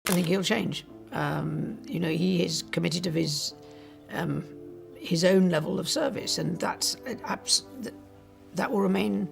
I think he'll change. He is committed of his own level of service, and that will remain.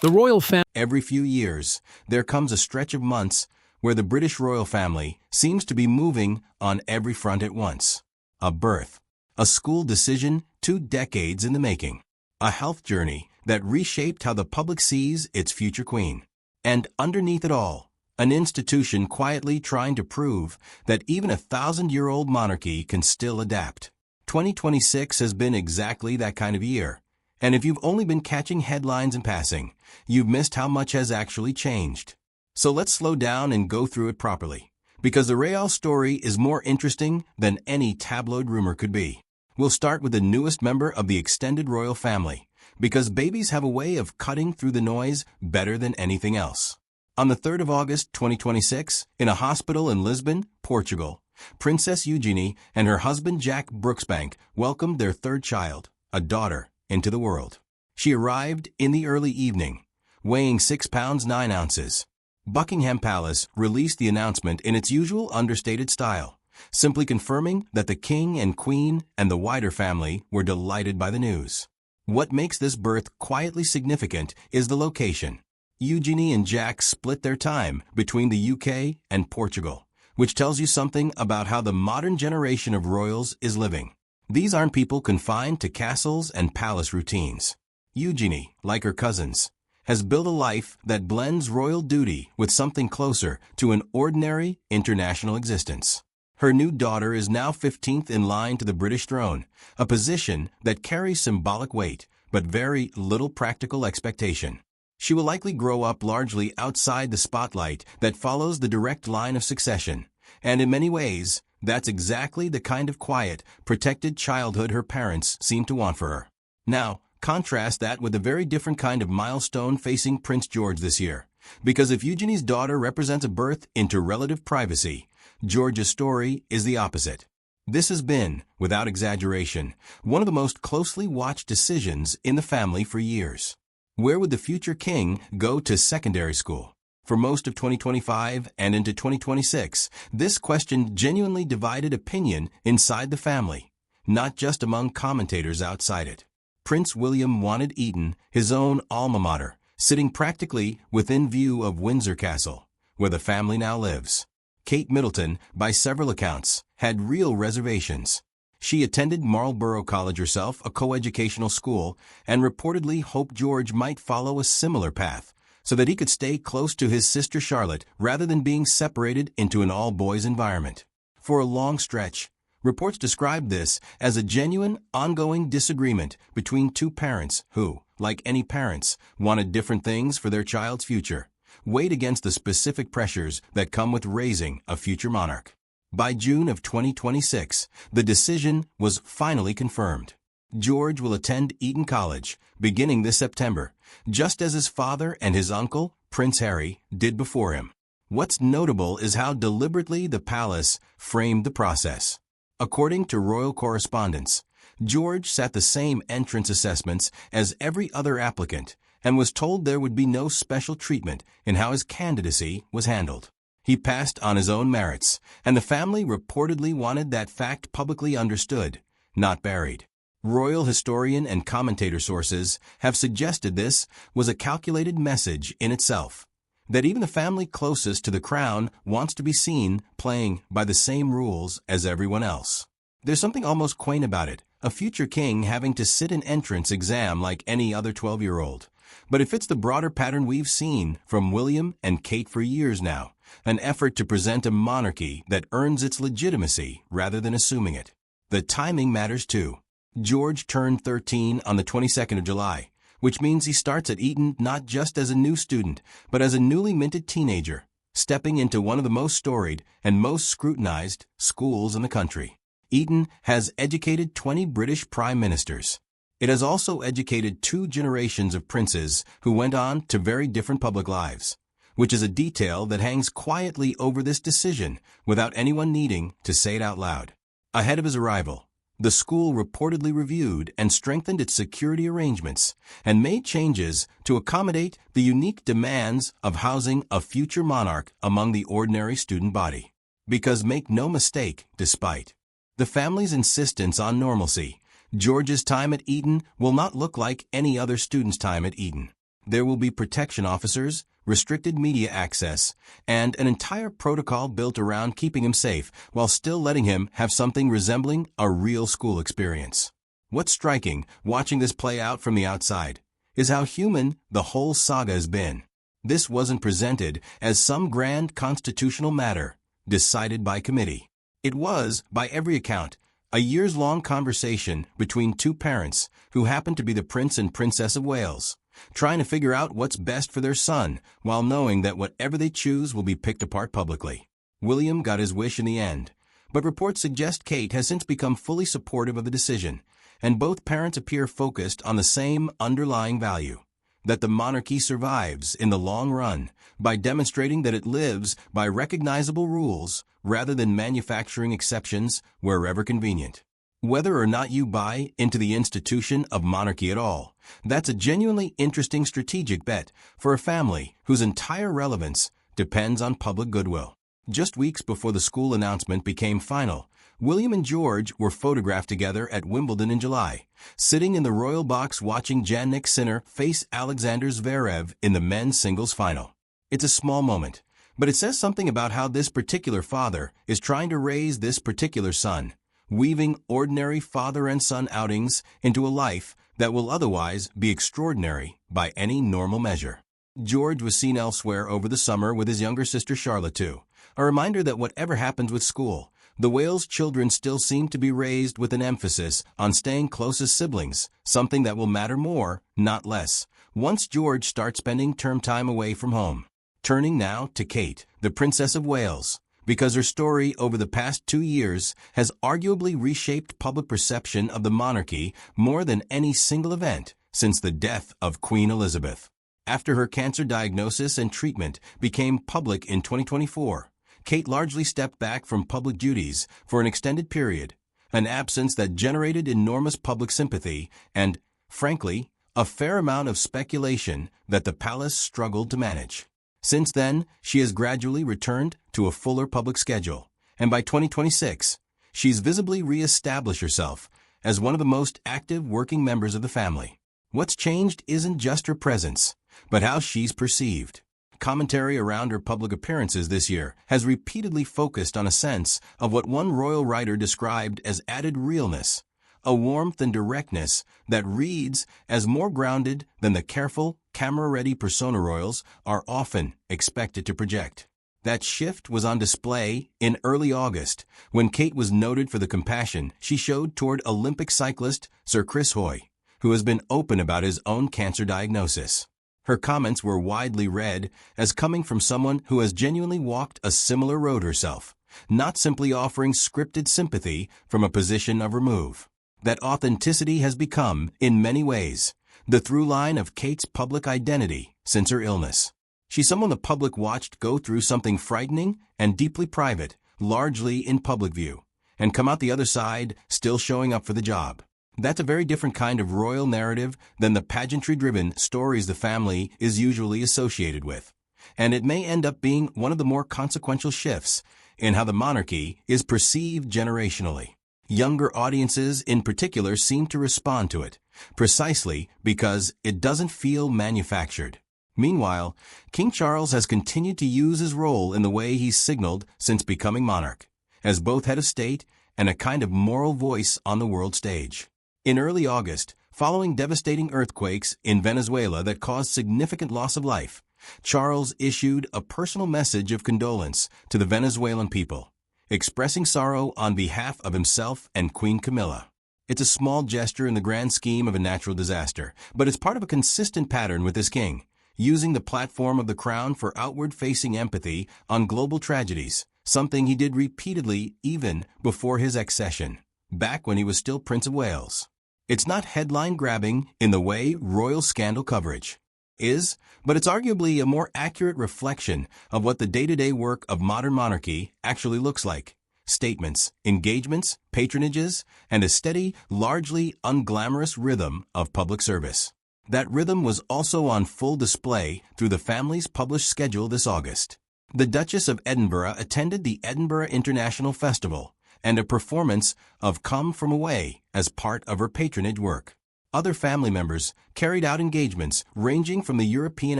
The royal family. Every few years, there comes a stretch of months where the British royal family seems to be moving on every front at once. A birth, a school decision 2 decades in the making, a health journey that reshaped how the public sees its future queen. And underneath it all, an institution quietly trying to prove that even a 1,000-year-old monarchy can still adapt. 2026 has been exactly that kind of year. And if you've only been catching headlines in passing, you've missed how much has actually changed. So let's slow down and go through it properly, because the royal story is more interesting than any tabloid rumor could be. We'll start with the newest member of the extended royal family, because babies have a way of cutting through the noise better than anything else. On the 3rd of August 2026, in a hospital in Lisbon, Portugal, Princess Eugenie and her husband Jack Brooksbank welcomed their 3rd child, a daughter, into the world. She arrived in the early evening, weighing 6 pounds 9 ounces. Buckingham Palace released the announcement in its usual understated style, simply confirming that the king and queen and the wider family were delighted by the news. What makes this birth quietly significant is the location. Eugenie and Jack split their time between the UK and Portugal, which tells you something about how the modern generation of royals is living. These aren't people confined to castles and palace routines. Eugenie, like her cousins, has built a life that blends royal duty with something closer to an ordinary international existence. Her new daughter is now 15th in line to the British throne, a position that carries symbolic weight but very little practical expectation. She will likely grow up largely outside the spotlight that follows the direct line of succession, and in many ways, that's exactly the kind of quiet, protected childhood her parents seem to want for her. Now, contrast that with a very different kind of milestone facing Prince George this year, because if Eugenie's daughter represents a birth into relative privacy, George's story is the opposite. This has been, without exaggeration, one of the most closely watched decisions in the family for years. Where would the future king go to secondary school? For most of 2025 and into 2026, this question genuinely divided opinion inside the family, not just among commentators outside it. Prince William wanted Eton, his own alma mater, sitting practically within view of Windsor Castle, where the family now lives. Kate Middleton, by several accounts, had real reservations. She attended Marlborough College herself, a coeducational school, and reportedly hoped George might follow a similar path, so that he could stay close to his sister Charlotte rather than being separated into an all-boys environment. For a long stretch, reports described this as a genuine, ongoing disagreement between two parents who, like any parents, wanted different things for their child's future, weighed against the specific pressures that come with raising a future monarch. By June of 2026, the decision was finally confirmed. George will attend Eton College, beginning this September, just as his father and his uncle, Prince Harry, did before him. What's notable is how deliberately the palace framed the process. According to royal correspondence, George sat the same entrance assessments as every other applicant and was told there would be no special treatment in how his candidacy was handled. He passed on his own merits, and the family reportedly wanted that fact publicly understood, not buried. Royal historian and commentator sources have suggested this was a calculated message in itself, that even the family closest to the crown wants to be seen playing by the same rules as everyone else. There's something almost quaint about it, a future king having to sit an entrance exam like any other 12-year-old. But it fits the broader pattern we've seen from William and Kate for years now, an effort to present a monarchy that earns its legitimacy rather than assuming it. The timing matters too. George turned 13 on the 22nd of July, which means he starts at Eton not just as a new student, but as a newly minted teenager, stepping into one of the most storied and most scrutinized schools in the country. Eton has educated 20 British prime ministers. It has also educated 2 generations of princes who went on to very different public lives, which is a detail that hangs quietly over this decision without anyone needing to say it out loud. Ahead of his arrival, the school reportedly reviewed and strengthened its security arrangements and made changes to accommodate the unique demands of housing a future monarch among the ordinary student body. Because make no mistake, despite the family's insistence on normalcy, George's time at Eton will not look like any other student's time at Eton. There will be protection officers, restricted media access, and an entire protocol built around keeping him safe while still letting him have something resembling a real school experience. What's striking, watching this play out from the outside, is how human the whole saga has been. This wasn't presented as some grand constitutional matter decided by committee. It was, by every account, a years-long conversation between two parents who happened to be the Prince and Princess of Wales, trying to figure out what's best for their son while knowing that whatever they choose will be picked apart publicly. William got his wish in the end, but reports suggest Kate has since become fully supportive of the decision, and both parents appear focused on the same underlying value, that the monarchy survives in the long run by demonstrating that it lives by recognizable rules rather than manufacturing exceptions wherever convenient. Whether or not you buy into the institution of monarchy at all, that's a genuinely interesting strategic bet for a family whose entire relevance depends on public goodwill. Just weeks before the school announcement became final, William and George were photographed together at Wimbledon in July, sitting in the royal box watching Jannik Sinner face Alexander Zverev in the men's singles final. It's a small moment, but it says something about how this particular father is trying to raise this particular son, weaving ordinary father and son outings into a life that will otherwise be extraordinary by any normal measure. George was seen elsewhere over the summer with his younger sister Charlotte too, a reminder that whatever happens with school, the Wales children still seem to be raised with an emphasis on staying close as siblings, something that will matter more, not less, once George starts spending term time away from home. Turning now to Kate, the Princess of Wales, because her story over the past 2 years has arguably reshaped public perception of the monarchy more than any single event since the death of Queen Elizabeth. After her cancer diagnosis and treatment became public in 2024, Kate largely stepped back from public duties for an extended period, an absence that generated enormous public sympathy and, frankly, a fair amount of speculation that the palace struggled to manage. Since then, she has gradually returned to a fuller public schedule, and by 2026, she's visibly re-established herself as one of the most active working members of the family. What's changed isn't just her presence, but how she's perceived. Commentary around her public appearances this year has repeatedly focused on a sense of what one royal writer described as added realness, a warmth and directness that reads as more grounded than the careful, camera-ready persona royals are often expected to project. That shift was on display in early August when Kate was noted for the compassion she showed toward Olympic cyclist Sir Chris Hoy, who has been open about his own cancer diagnosis. Her comments were widely read as coming from someone who has genuinely walked a similar road herself, not simply offering scripted sympathy from a position of remove. That authenticity has become, in many ways, the through line of Kate's public identity since her illness. She's someone the public watched go through something frightening and deeply private, largely in public view, and come out the other side still showing up for the job. That's a very different kind of royal narrative than the pageantry-driven stories the family is usually associated with, and it may end up being one of the more consequential shifts in how the monarchy is perceived generationally. Younger audiences in particular seem to respond to it, precisely because it doesn't feel manufactured. Meanwhile, King Charles has continued to use his role in the way he's signaled since becoming monarch, as both head of state and a kind of moral voice on the world stage. In early August, following devastating earthquakes in Venezuela that caused significant loss of life, Charles issued a personal message of condolence to the Venezuelan people, expressing sorrow on behalf of himself and Queen Camilla. It's a small gesture in the grand scheme of a natural disaster, but it's part of a consistent pattern with this king, using the platform of the crown for outward-facing empathy on global tragedies, something he did repeatedly even before his accession, back when he was still Prince of Wales. It's not headline-grabbing in the way royal scandal coverage is, but it's arguably a more accurate reflection of what the day-to-day work of modern monarchy actually looks like. Statements, engagements, patronages, and a steady, largely unglamorous rhythm of public service. That rhythm was also on full display through the family's published schedule this August. The Duchess of Edinburgh attended the Edinburgh International Festival and a performance of Come From Away as part of her patronage work. Other family members carried out engagements ranging from the European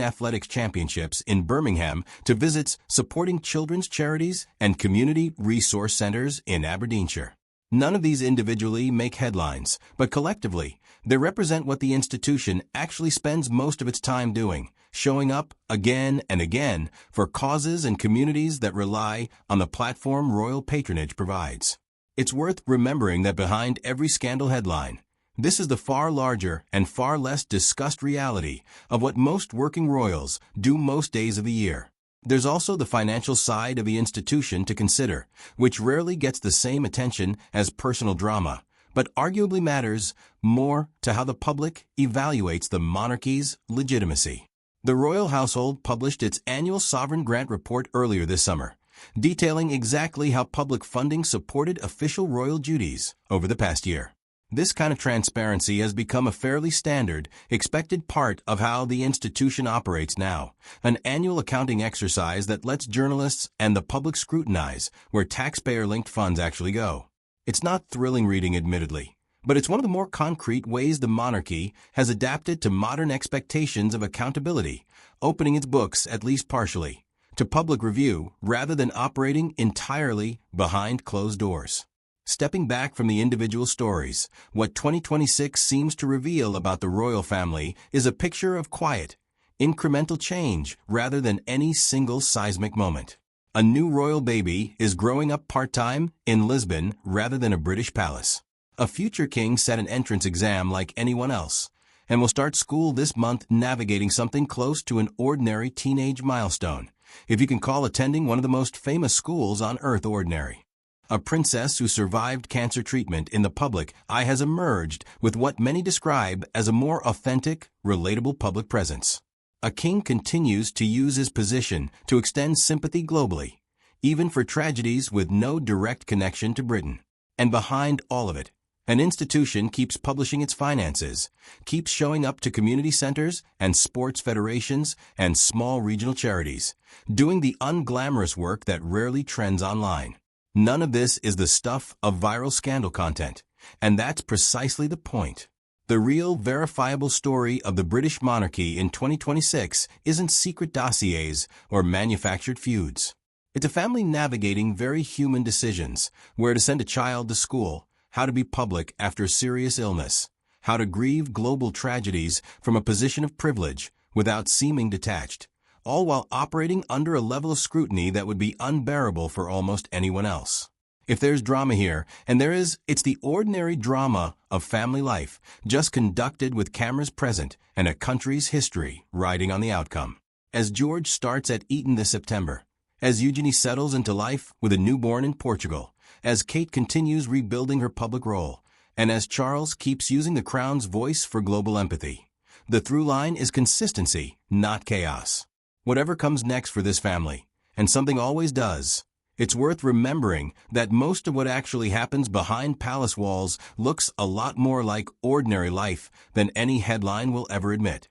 Athletics Championships in Birmingham to visits supporting children's charities and community resource centers in Aberdeenshire. None of these individually make headlines, but collectively, they represent what the institution actually spends most of its time doing, showing up again and again for causes and communities that rely on the platform royal patronage provides. It's worth remembering that behind every scandal headline, this is the far larger and far less discussed reality of what most working royals do most days of the year. There's also the financial side of the institution to consider, which rarely gets the same attention as personal drama, but arguably matters more to how the public evaluates the monarchy's legitimacy. The royal household published its annual sovereign grant report earlier this summer, detailing exactly how public funding supported official royal duties over the past year. This kind of transparency has become a fairly standard, expected part of how the institution operates now, an annual accounting exercise that lets journalists and the public scrutinize where taxpayer-linked funds actually go. It's not thrilling reading, admittedly, but it's one of the more concrete ways the monarchy has adapted to modern expectations of accountability, opening its books, at least partially, to public review rather than operating entirely behind closed doors. Stepping back from the individual stories, what 2026 seems to reveal about the royal family is a picture of quiet, incremental change rather than any single seismic moment. A new royal baby is growing up part-time in Lisbon rather than a British palace. A future king set an entrance exam like anyone else, and will start school this month navigating something close to an ordinary teenage milestone, if you can call attending one of the most famous schools on earth ordinary. A princess who survived cancer treatment in the public eye has emerged with what many describe as a more authentic, relatable public presence. A king continues to use his position to extend sympathy globally, even for tragedies with no direct connection to Britain. And behind all of it, an institution keeps publishing its finances, keeps showing up to community centers and sports federations and small regional charities, doing the unglamorous work that rarely trends online. None of this is the stuff of viral scandal content, and that's precisely the point. The real, verifiable story of the British monarchy in 2026 isn't secret dossiers or manufactured feuds. It's a family navigating very human decisions, where to send a child to school, how to be public after serious illness, how to grieve global tragedies from a position of privilege without seeming detached, all while operating under a level of scrutiny that would be unbearable for almost anyone else. If there's drama here, and there is, it's the ordinary drama of family life, just conducted with cameras present and a country's history riding on the outcome. As George starts at Eton this September, as Eugenie settles into life with a newborn in Portugal, as Kate continues rebuilding her public role, and as Charles keeps using the Crown's voice for global empathy, the through line is consistency, not chaos. Whatever comes next for this family, and something always does, it's worth remembering that most of what actually happens behind palace walls looks a lot more like ordinary life than any headline will ever admit.